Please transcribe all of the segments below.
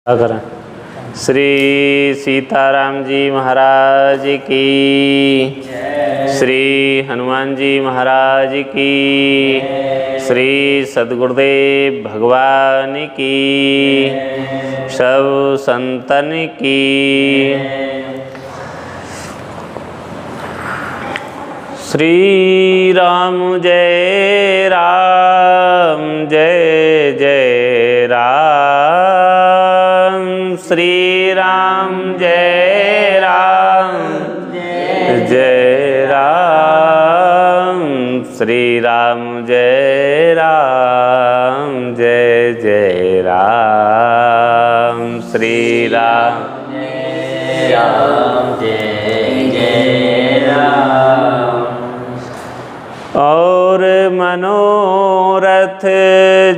करें। श्री सीताराम जी महाराज की, श्री हनुमान जी महाराज की, श्री सद्गुरुदेव भगवान की, सब संतन की। श्री राम जय राम, जय जय राम। श्री राम जय राम, जय राम। श्री राम जय राम, जय जय राम। श्री राम जय राम, जय जय राम। और मनोरथ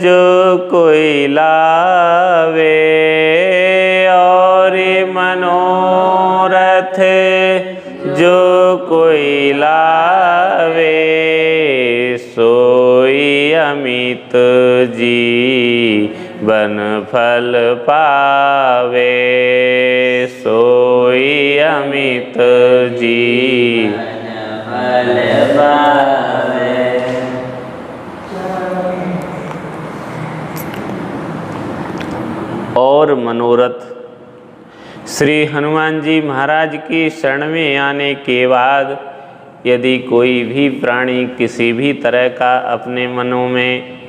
जो कोई लावे, और मनोरथ जो कोई लावे, सोई अमित जीवन फल पावे, सोई अमित जीवन फल पावे। और मनोरथ श्री हनुमान जी महाराज की शरण में आने के बाद यदि कोई भी प्राणी किसी भी तरह का अपने मनों में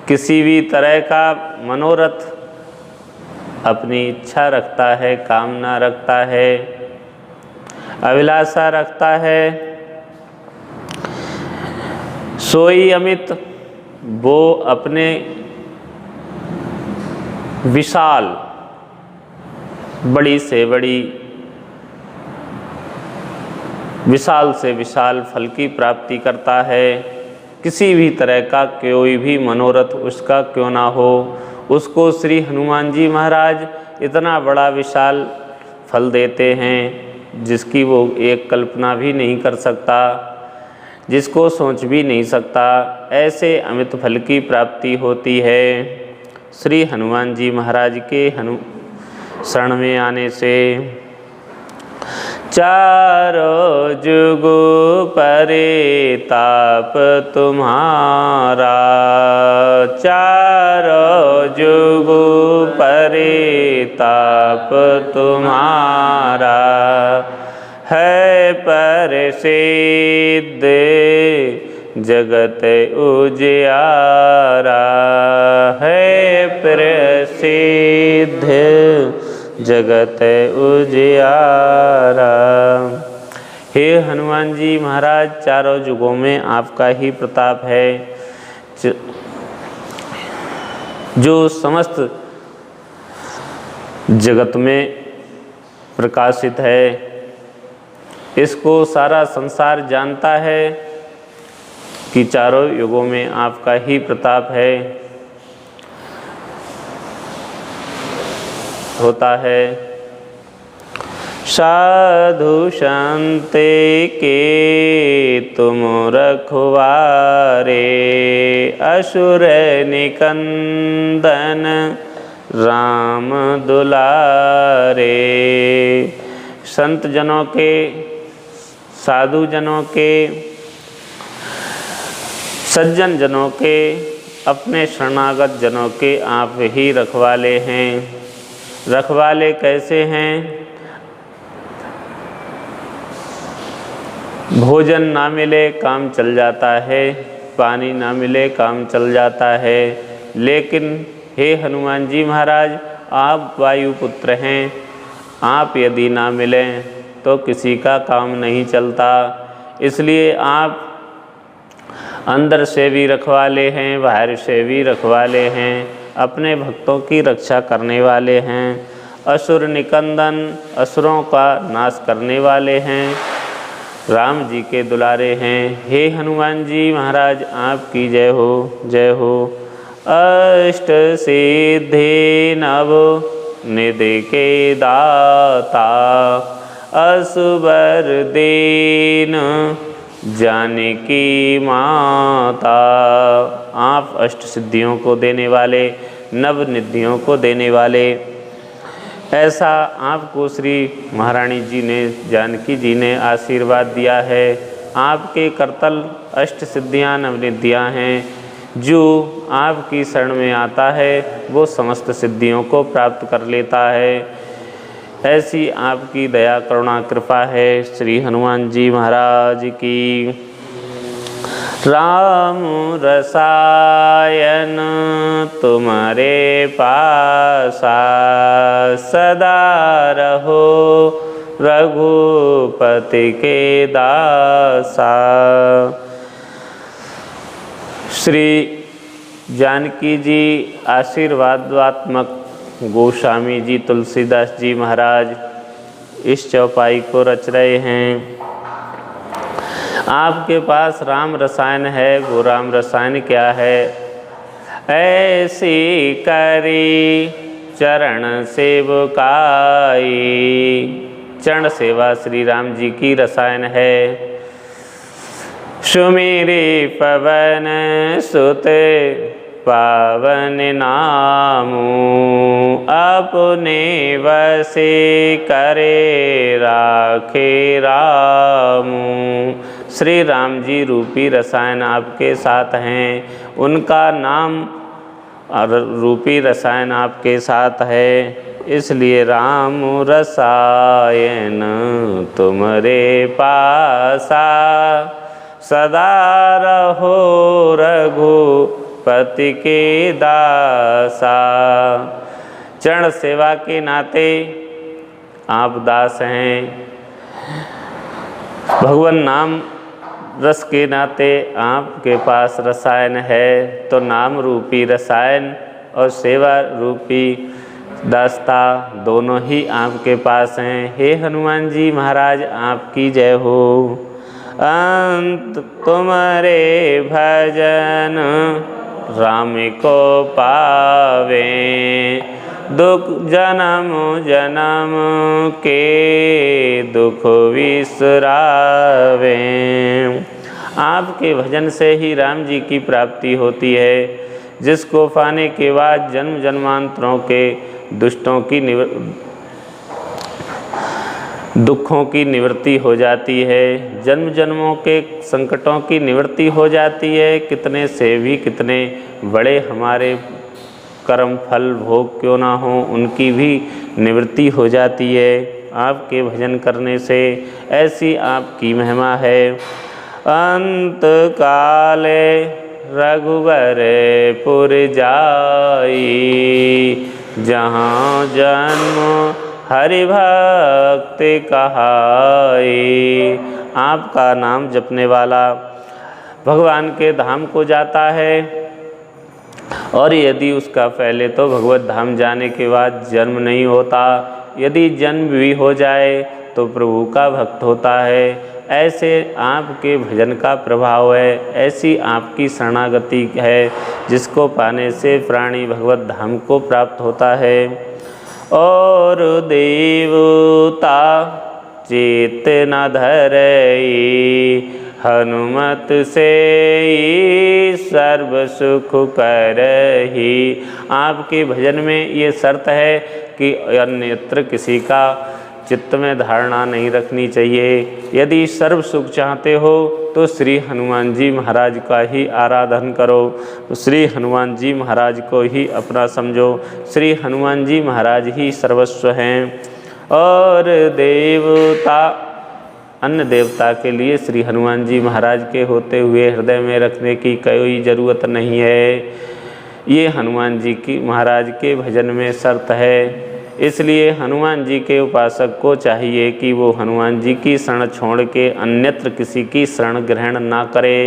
किसी भी तरह का मनोरथ अपनी इच्छा रखता है, कामना रखता है, अभिलाषा रखता है, सोई अमित, वो अपने विशाल, बड़ी से बड़ी, विशाल से विशाल फल की प्राप्ति करता है। किसी भी तरह का कोई भी मनोरथ उसका क्यों ना हो, उसको श्री हनुमान जी महाराज इतना बड़ा विशाल फल देते हैं जिसकी वो एक कल्पना भी नहीं कर सकता, जिसको सोच भी नहीं सकता। ऐसे अमित फल की प्राप्ति होती है श्री हनुमान जी महाराज के शरण में आने से। चारों जुग परिताप तुम्हारा, चारों जुग परिताप तुम्हारा, है प्रसिद्ध जगत उजियारा, है प्रसिद्ध जगत उजियारा। हे हनुमान जी महाराज, चारों युगों में आपका ही प्रताप है जो समस्त जगत में प्रकाशित है। इसको सारा संसार जानता है कि चारों युगों में आपका ही प्रताप है, होता है। साधु संत के तुम रखवारे, असुर निकंदन राम दुलारे। संत जनों के, साधु जनों के, सज्जन जनों के, अपने शरणागत जनों के आप ही रखवाले हैं। रखवाले कैसे हैं? भोजन ना मिले काम चल जाता है, पानी ना मिले काम चल जाता है, लेकिन हे हनुमान जी महाराज, आप वायुपुत्र हैं। आप यदि ना मिलें तो किसी का काम नहीं चलता। इसलिए आप अंदर से भी रखवाले हैं, बाहर से भी रखवाले हैं, अपने भक्तों की रक्षा करने वाले हैं। असुर निकंदन, असुरों का नाश करने वाले हैं, राम जी के दुलारे हैं। हे हनुमान जी महाराज, आपकी जय हो, जय हो। अष्ट सिद्धि नव निधि के दाता, असुबर दीन जानकी माता। आप अष्ट सिद्धियों को देने वाले, नव निधियों को देने वाले, ऐसा आपको श्री महारानी जी ने, जानकी जी ने आशीर्वाद दिया है। आपके करतल अष्ट सिद्धियाँ नवनिधियाँ हैं। जो आपकी शरण में आता है वो समस्त सिद्धियों को प्राप्त कर लेता है। ऐसी आपकी दया करुणा कृपा है। श्री हनुमान जी महाराज की। राम रसायन तुम्हारे पासा, सदा रहो रघुपति के दासा। श्री जानकी जी आशीर्वादात्मक गोस्वामी जी तुलसीदास जी महाराज इस चौपाई को रच रहे हैं। आपके पास राम रसायन है। वो राम रसायन क्या है? ऐसी करी चरण सेवकाई। चरण सेवा श्री राम जी की रसायन है। सुमिरी पवन सुत पावन नामू, अपने वसे करे राखे रामू। श्री राम जी रूपी रसायन आपके साथ हैं। उनका नाम रूपी रसायन आपके साथ है। इसलिए राम रसायन तुम्हारे पासा, सदा रहो रघुपति के दासा। चरण सेवा के नाते आप दास हैं। भगवान नाम रस के नाते आपके पास रसायन है। तो नाम रूपी रसायन और सेवा रूपी दास्ता दोनों ही आपके पास हैं। हे हनुमान जी महाराज आपकी जय हो। अंत तुम्हारे भजन राम को पावे, दुख जन्म जन्म के दुख विसरावे। आपके भजन से ही राम जी की प्राप्ति होती है, जिसको पाने के बाद जन्म जन्मांतरों के दुष्टों की दुखों की निवृत्ति हो जाती है। जन्म जन्मों के संकटों की निवृत्ति हो जाती है। कितने से भी कितने बड़े हमारे कर्म फल भोग क्यों ना हो, उनकी भी निवृत्ति हो जाती है आपके भजन करने से। ऐसी आपकी महिमा है। अंत काले रघुवर पुर जाई, जहाँ जन्म हरि भक्ति कहाई। आपका नाम जपने वाला भगवान के धाम को जाता है, और यदि उसका पहले तो भगवत धाम जाने के बाद जन्म नहीं होता, यदि जन्म भी हो जाए तो प्रभु का भक्त होता है। ऐसे आपके भजन का प्रभाव है। ऐसी आपकी शरणागति है, जिसको पाने से प्राणी भगवत धाम को प्राप्त होता है। और देवता चेत न धरई, हनुमत से सर्व सुख करही। आपके भजन में ये शर्त है कि अन्यत्र किसी का चित्त में धारणा नहीं रखनी चाहिए। यदि सर्व सुख चाहते हो तो श्री हनुमान जी महाराज का ही आराधन करो। तो श्री हनुमान जी महाराज को ही अपना समझो। श्री हनुमान जी महाराज ही सर्वस्व हैं। और देवता, अन्य देवता के लिए श्री हनुमान जी महाराज के होते हुए हृदय में रखने की कोई ज़रूरत नहीं है। ये हनुमान जी की महाराज के भजन में शर्त है। इसलिए हनुमान जी के उपासक को चाहिए कि वो हनुमान जी की शरण छोड़ के अन्यत्र किसी की शरण ग्रहण ना करे।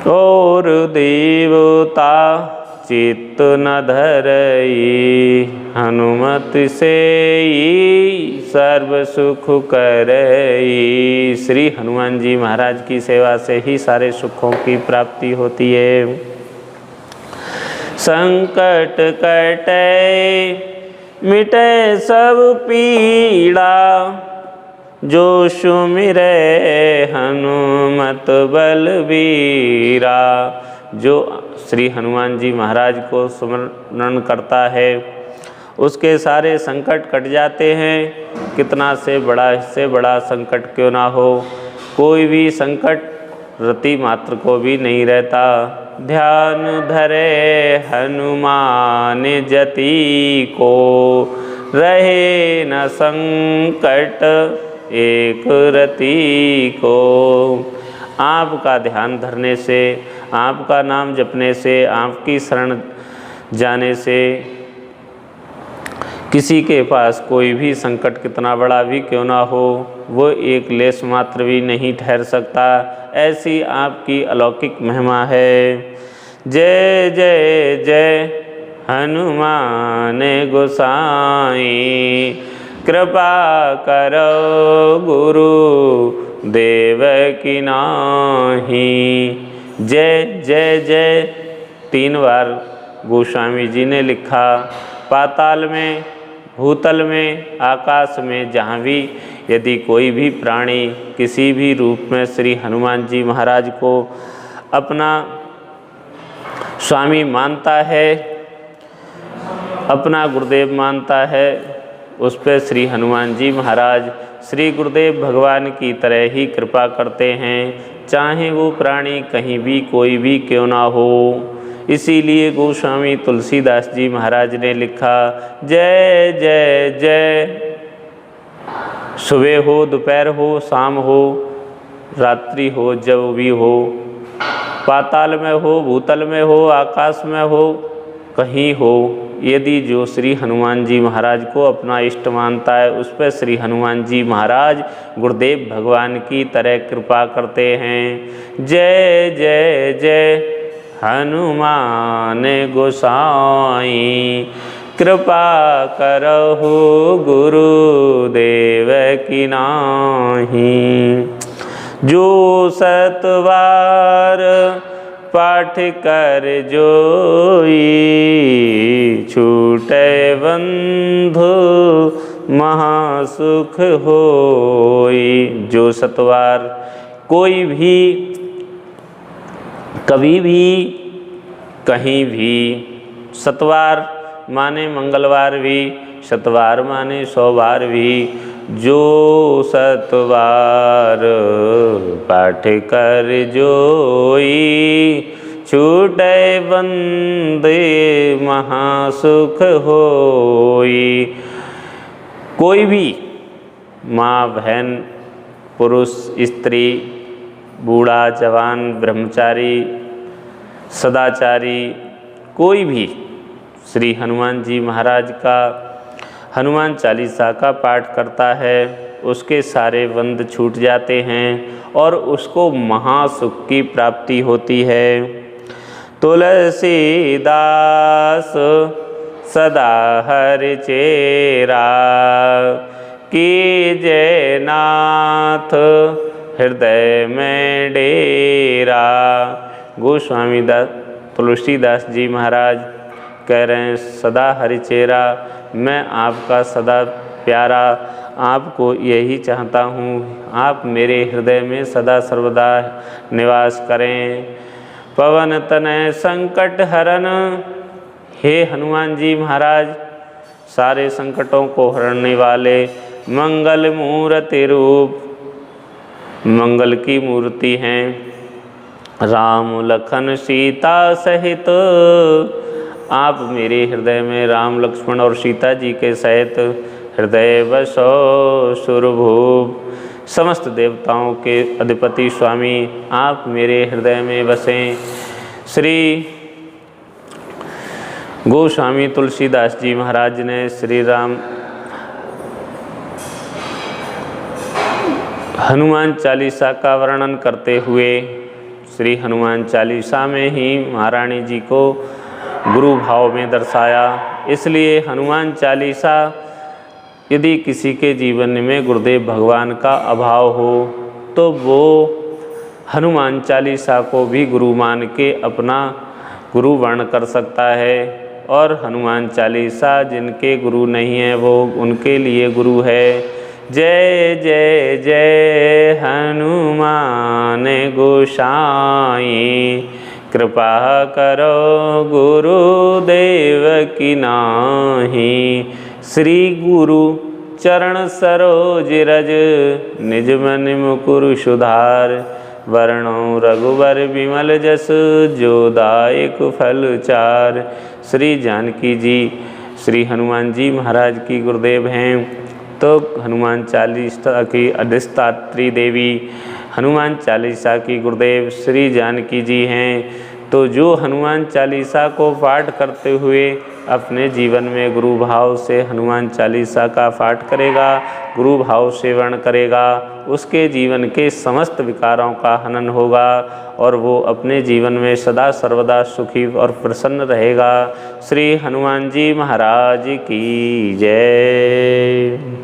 और देवता चित्त न धरई, हनुमत से सर्व सुख करई। श्री हनुमान जी महाराज की सेवा से ही सारे सुखों की प्राप्ति होती है। संकट कटे मिटे सब पीड़ा, जो सुमिरे हनुमत बलबीरा। जो श्री हनुमान जी महाराज को स्मरण करता है उसके सारे संकट कट जाते हैं। कितना से बड़ा संकट क्यों ना हो, कोई भी संकट रति मात्र को भी नहीं रहता। ध्यान धरे हनुमान जति को, रहे न संकट एक रति को। आपका ध्यान धरने से, आपका नाम जपने से, आपकी शरण जाने से किसी के पास कोई भी संकट कितना बड़ा भी क्यों ना हो, वो एक लेश मात्र भी नहीं ठहर सकता। ऐसी आपकी अलौकिक महिमा है। जय जय जय हनुमान गोसाई, कृपा करो गुरु देव की नाहि। जय जय जय 3 बार गोस्वामी जी ने लिखा। पाताल में, भूतल में, आकाश में, जहाँ भी यदि कोई भी प्राणी किसी भी रूप में श्री हनुमान जी महाराज को अपना स्वामी मानता है, अपना गुरुदेव मानता है, उस पर श्री हनुमान जी महाराज श्री गुरुदेव भगवान की तरह ही कृपा करते हैं, चाहे वो प्राणी कहीं भी कोई भी क्यों ना हो। इसीलिए गोस्वामी तुलसीदास जी महाराज ने लिखा, जय जय जय। सुबह हो, दोपहर हो, शाम हो, रात्रि हो, जब भी हो, पाताल में हो, भूतल में हो, आकाश में हो, कहीं हो, यदि जो श्री हनुमान जी महाराज को अपना इष्ट मानता है, उस पर श्री हनुमान जी महाराज गुरुदेव भगवान की तरह कृपा करते हैं। जय जय जय हनुमान गोसाई, कृपा करहु गुरुदेव की नाहि। जो सतवार पाठ कर जोई, छूटे बंधु महासुख होई। जो सतवार कोई भी कभी भी कहीं भी, सतवार माने मंगलवार भी, सतवार माने सोमवार भी, जो सतवार पाठ कर जोई, छूटे बंदे महासुख होई। कोई भी माँ, बहन, पुरुष, स्त्री, बूढ़ा, जवान, ब्रह्मचारी, सदाचारी, कोई भी श्री हनुमान जी महाराज का हनुमान चालीसा का पाठ करता है, उसके सारे बंध छूट जाते हैं और उसको महासुख की प्राप्ति होती है। तुलसीदास सदा हरि चेरा, कीजय नाथ हृदय में डेरा। गोस्वामी तुलसीदास जी महाराज कह रहे हैं, सदा हरिचेरा, मैं आपका सदा प्यारा, आपको यही चाहता हूँ, आप मेरे हृदय में सदा सर्वदा निवास करें। पवन तनय संकट हरन, हे हनुमान जी महाराज सारे संकटों को हरने वाले, मंगल मूर्ति रूप, मंगल की मूर्ति हैं। राम लखन सीता सहित, आप मेरे हृदय में राम, लक्ष्मण और सीता जी के सहित हृदय बसो सुरभूप। समस्त देवताओं के अधिपति स्वामी आप मेरे हृदय में बसें। श्री गोस्वामी तुलसीदास जी महाराज ने श्री राम हनुमान चालीसा का वर्णन करते हुए श्री हनुमान चालीसा में ही महारानी जी को गुरु भाव में दर्शाया। इसलिए हनुमान चालीसा यदि किसी के जीवन में गुरुदेव भगवान का अभाव हो तो वो हनुमान चालीसा को भी गुरु मान के अपना गुरु वर्ण कर सकता है, और हनुमान चालीसा जिनके गुरु नहीं है वो उनके लिए गुरु है। जय जय जय हनुमान गोसाई, कृपा करो गुरुदेव की नाहि। श्री गुरु चरण सरोज रज, निज मन मुकुर सुधार। वर्णो रघुवर विमल जस, जो दायक फल चार। श्री जानकी जी श्री हनुमान जी महाराज की गुरुदेव हैं। तो हनुमान चालीसा की अधिष्ठात्री देवी हनुमान चालीसा की गुरुदेव श्री जानकी जी हैं। तो जो हनुमान चालीसा को पाठ करते हुए अपने जीवन में गुरु भाव से हनुमान चालीसा का पाठ करेगा, गुरु भाव सेवन करेगा, उसके जीवन के समस्त विकारों का हनन होगा और वो अपने जीवन में सदा सर्वदा सुखी और प्रसन्न रहेगा। श्री हनुमान जी महाराज की जय।